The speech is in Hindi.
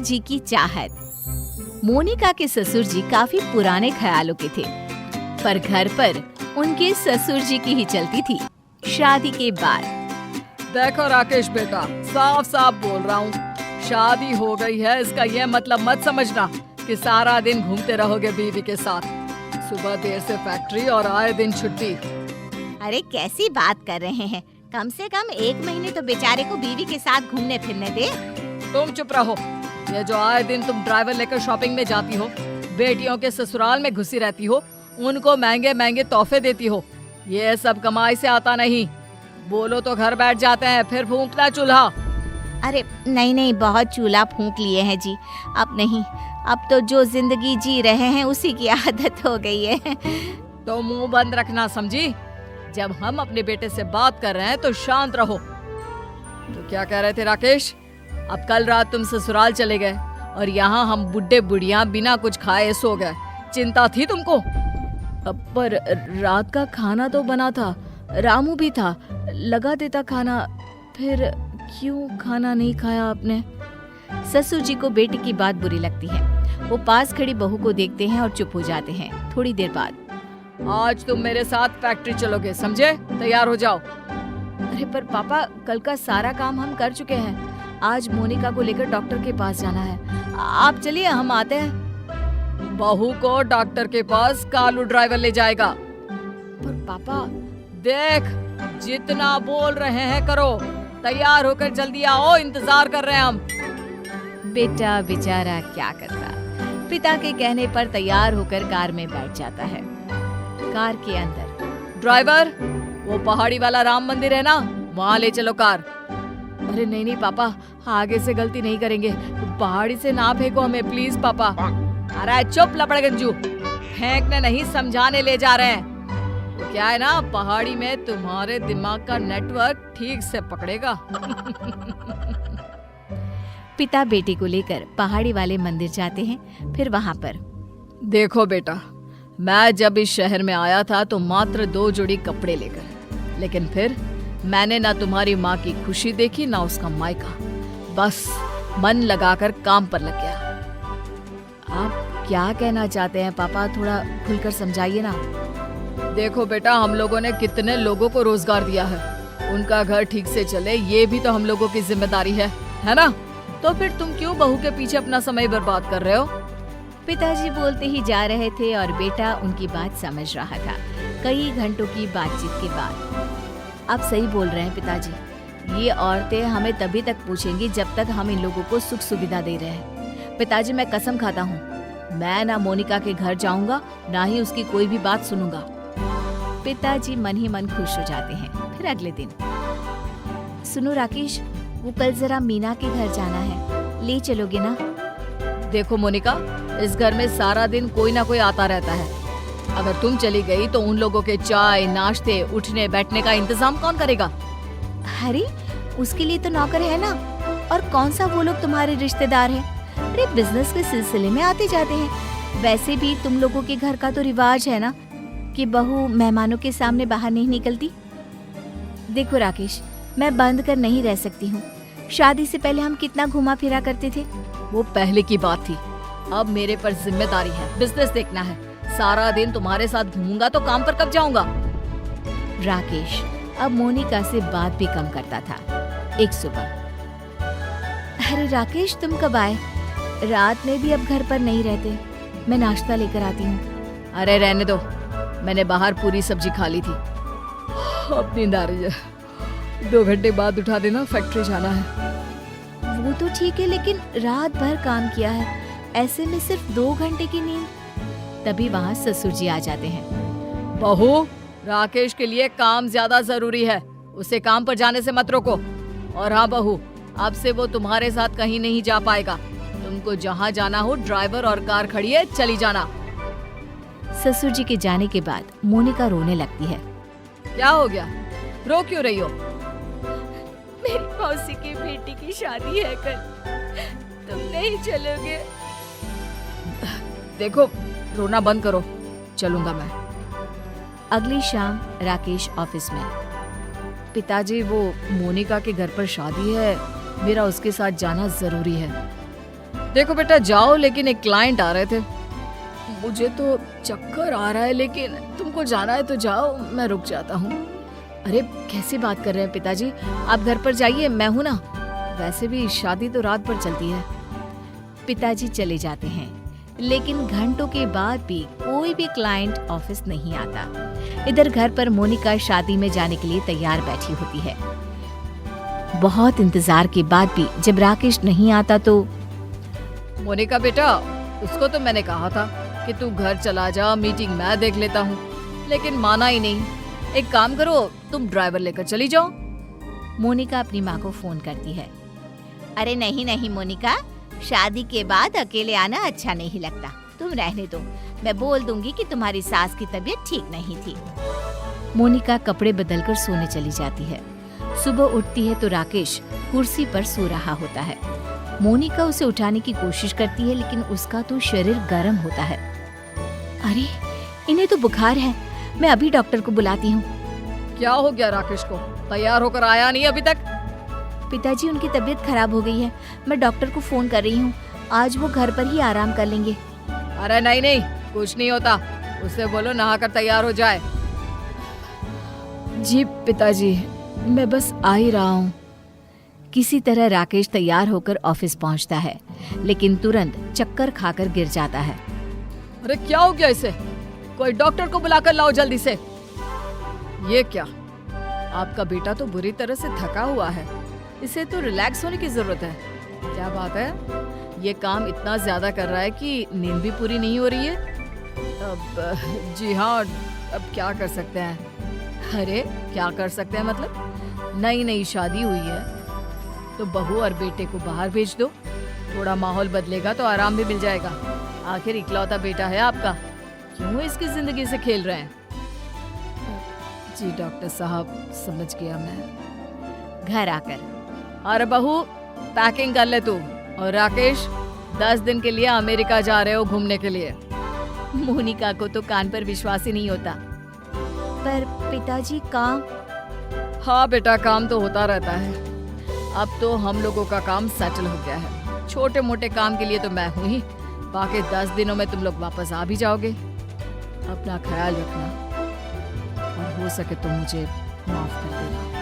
जी की चाहत। मोनिका के ससुर जी काफी पुराने ख्यालों के थे, पर घर पर उनके ससुर जी की ही चलती थी। शादी के बाद देखो राकेश बेटा, साफ साफ बोल रहा हूँ, शादी हो गई है इसका ये मतलब मत समझना कि सारा दिन घूमते रहोगे बीवी के साथ। सुबह देर से फैक्ट्री और आए दिन छुट्टी। अरे कैसी बात कर रहे हैं, कम से कम 1 महीने तो बेचारे को बीवी के साथ घूमने फिरने दे। तुम चुप रहो। ये जो आए दिन तुम ड्राइवर लेकर शॉपिंग में जाती हो, बेटियों के ससुराल में घुसी रहती हो, उनको महंगे महंगे तोहफे देती हो, ये सब कमाई से आता नहीं। बोलो तो घर बैठ जाते हैं, फिर फूंकना चूल्हा। अरे नहीं नहीं, बहुत चूल्हा फूंक लिए हैं जी, अब नहीं, अब तो जो जिंदगी जी रहे हैं उसी की आदत हो गई है। तो मुंह बंद रखना, समझी? जब हम अपने बेटे से बात कर रहे हैं तो शांत रहो। तो क्या कह रहे थे राकेश? अब कल रात तुम ससुराल चले गए और यहाँ हम बुढ़े बुढ़िया बिना कुछ खाए सो गए। चिंता थी तुमको? पर रात का खाना तो बना था, रामू भी था, लगा देता खाना, फिर क्यों खाना नहीं खाया आपने? ससुर जी को बेटी की बात बुरी लगती है। वो पास खड़ी बहू को देखते हैं और चुप हो जाते हैं। थोड़ी देर बाद, आज तुम मेरे साथ फैक्ट्री चलोगे, समझे? तैयार हो जाओ। अरे पर पापा, कल का सारा काम हम कर चुके हैं, आज मोनिका को लेकर डॉक्टर के पास जाना है। आप चलिए, हम आते हैं। बहू को डॉक्टर के पास कालू ड्राइवर ले जाएगा। पर पापा, देख, जितना बोल रहे हैं करो, तैयार होकर जल्दी आओ, इंतजार कर रहे हैं हम। बेटा बेचारा क्या करता, पिता के कहने पर तैयार होकर कार में बैठ जाता है। कार के अंदर, ड्राइवर, वो पहाड़ी वाला राम मंदिर है ना, वहाँ ले चलो कार। अरे नहीं नहीं पापा, आगे से गलती नहीं करेंगे, पहाड़ी से ना फेंको हमें प्लीज पापा। अरे चुप लपड़गंजू, फेंकने नहीं समझाने ले जा रहे हैं। तो क्या है ना, पहाड़ी में तुम्हारे दिमाग का नेटवर्क ठीक से पकड़ेगा। पिता बेटे को लेकर पहाड़ी वाले मंदिर जाते हैं। फिर वहाँ पर, देखो बेटा, मैं जब इस शहर में आया था तो मात्र 2 जोड़ी कपड़े लेकर, लेकिन फिर मैंने ना तुम्हारी माँ की खुशी देखी ना उसका मायका, बस मन लगाकर काम पर लग गया। आप क्या कहना चाहते हैं पापा, थोड़ा खुलकर समझाइए ना। देखो बेटा, हम लोगों ने कितने लोगों को रोजगार दिया है, उनका घर ठीक से चले ये भी तो हम लोगों की जिम्मेदारी है ना? तो फिर तुम क्यों बहू के पीछे अपना समय बर्बाद कर रहे हो? पिताजी बोलते ही जा रहे थे और बेटा उनकी बात समझ रहा था। कई घंटों की बातचीत के बाद, आप सही बोल रहे हैं पिताजी, ये औरतें हमें तभी तक पूछेंगी जब तक हम इन लोगों को सुख सुविधा दे रहे हैं। पिताजी, मैं कसम खाता हूँ, मैं ना मोनिका के घर जाऊंगा, ना ही उसकी कोई भी बात सुनूंगा। पिताजी मन ही मन खुश हो जाते हैं। फिर अगले दिन, सुनो राकेश, वो कल जरा मीना के घर जाना है, ले चलोगे ना? देखो मोनिका, इस घर में सारा दिन कोई ना कोई आता रहता है, अगर तुम चली गई तो उन लोगों के चाय नाश्ते उठने बैठने का इंतजाम कौन करेगा? अरे उसके लिए तो नौकर है ना, और कौन सा वो लोग तुम्हारे रिश्तेदार हैं? अरे बिजनेस के सिलसिले में आते जाते हैं। वैसे भी तुम लोगों के घर का तो रिवाज है ना कि बहू मेहमानों के सामने बाहर नहीं निकलती। देखो राकेश, मैं बंद कर नहीं रह सकती हूँ। शादी से पहले हम कितना घुमा फिरा करते थे। वो पहले की बात थी, अब मेरे पर जिम्मेदारी है, बिजनेस देखना है। सारा दिन तुम्हारे साथ घूमूंगा तो काम पर कब जाऊंगा? राकेश अब मोनिका से बात भी कम करता था। एक सुबह, अरे राकेश, तुम कब आए? रात में भी अब घर पर नहीं रहते, मैं नाश्ता लेकर आती हूँ। अरे रहने दो, मैंने बाहर पूरी सब्जी खा ली थी, अब नींद आ रही है। 2 घंटे बाद उठा देना, फैक्ट्री जाना है। वो तो ठीक है, लेकिन रात भर काम किया है, ऐसे में सिर्फ 2 घंटे की नींद। तभी वहाँ ससुर जी आ जाते हैं। बहू, राकेश के लिए काम ज्यादा जरूरी है, उसे काम पर जाने से मत रोको। और हाँ बहू, अब से वो तुम्हारे साथ कहीं नहीं जा पाएगा। तुमको जहाँ जाना हो ड्राइवर और कार खड़ी है, चली जाना। ससुर जी के जाने के बाद मोनिका रोने लगती है। क्या हो गया, रो क्यों रही हो? मेरी मौसी की बेटी की शादी है कल, तुम नहीं चलोगे? देखो, रोना बंद करो, चलूंगा मैं। अगली शाम राकेश ऑफिस में। पिताजी, वो मोनिका के घर पर शादी है, मेरा उसके साथ जाना जरूरी है। देखो बेटा जाओ, लेकिन एक क्लाइंट आ रहे थे। मुझे तो चक्कर आ रहा है, लेकिन तुमको जाना है तो जाओ, मैं रुक जाता हूँ। अरे कैसी बात कर रहे हैं पिताजी, आप घर पर जाइए, मैं हूं ना। वैसे भी शादी तो रात भर चलती है। पिताजी चले जाते हैं, लेकिन घंटों के बाद भी कोई भी क्लाइंट ऑफिस नहीं आता। इधर घर पर मोनिका शादी में जाने के लिए तैयार बैठी होती है। बहुत इंतजार के बाद भी जब राकेश नहीं आता तो मोनिका बेटा, उसको तो मैंने कहा था कि तू घर चला जा, मीटिंग मैं देख लेता हूँ, लेकिन माना ही नहीं। एक काम करो, तुम ड्राइवर लेकर चली जाओ। मोनिका अपनी माँ को फोन करती है। अरे नहीं नहीं मोनिका, शादी के बाद अकेले आना अच्छा नहीं लगता, तुम रहने दो, मैं बोल दूंगी कि तुम्हारी सास की तबीयत ठीक नहीं थी। मोनिका कपड़े बदलकर सोने चली जाती है। सुबह उठती है तो राकेश कुर्सी पर सो रहा होता है। मोनिका उसे उठाने की कोशिश करती है, लेकिन उसका तो शरीर गर्म होता है। अरे इन्हें तो बुखार है, मैं अभी डॉक्टर को बुलाती हूँ। क्या हो गया राकेश को? तैयार होकर आया नहीं अभी तक? पिताजी उनकी तबीयत खराब हो गई है, मैं डॉक्टर को फोन कर रही हूँ, आज वो घर पर ही आराम कर लेंगे। अरे नहीं नहीं, कुछ नहीं होता, उससे बोलो नहाकर तैयार हो जाए। जी पिताजी, मैं बस आ ही रहा हूँ। किसी तरह राकेश तैयार होकर ऑफिस पहुँचता है, लेकिन तुरंत चक्कर खाकर गिर जाता है। अरे क्या हो गया इसे? कोई डॉक्टर को बुलाकर लाओ जल्दी से। ये क्या? आपका बेटा तो बुरी तरह से थका हुआ है, इसे तो रिलैक्स होने की जरूरत है। क्या बात है, ये काम इतना ज्यादा कर रहा है कि नींद भी पूरी नहीं हो रही है। अब जी हाँ, अब क्या कर सकते हैं? अरे क्या कर सकते हैं मतलब? नई नई शादी हुई है तो बहू और बेटे को बाहर भेज दो, थोड़ा माहौल बदलेगा तो आराम भी मिल जाएगा। आखिर इकलौता बेटा है आपका, क्यों इसकी जिंदगी से खेल रहे हैं? जी डॉक्टर साहब, समझ गया मैं। घर आकर, अरे बहू पैकिंग कर ले तू। और राकेश, 10 दिन के लिए अमेरिका जा रहे हो घूमने के लिए। मोनिका को तो कान पर विश्वास ही नहीं होता। पर पिताजी काम? हाँ बेटा, काम तो होता रहता है। अब तो हम लोगों का काम सेटल हो गया है। छोटे मोटे काम के लिए तो मैं हूँ ही, बाकी 10 दिनों में तुम लोग वापस आ भी जाओगे। अपना ख्याल रखना और हो सके तो मुझे माफ कर देना।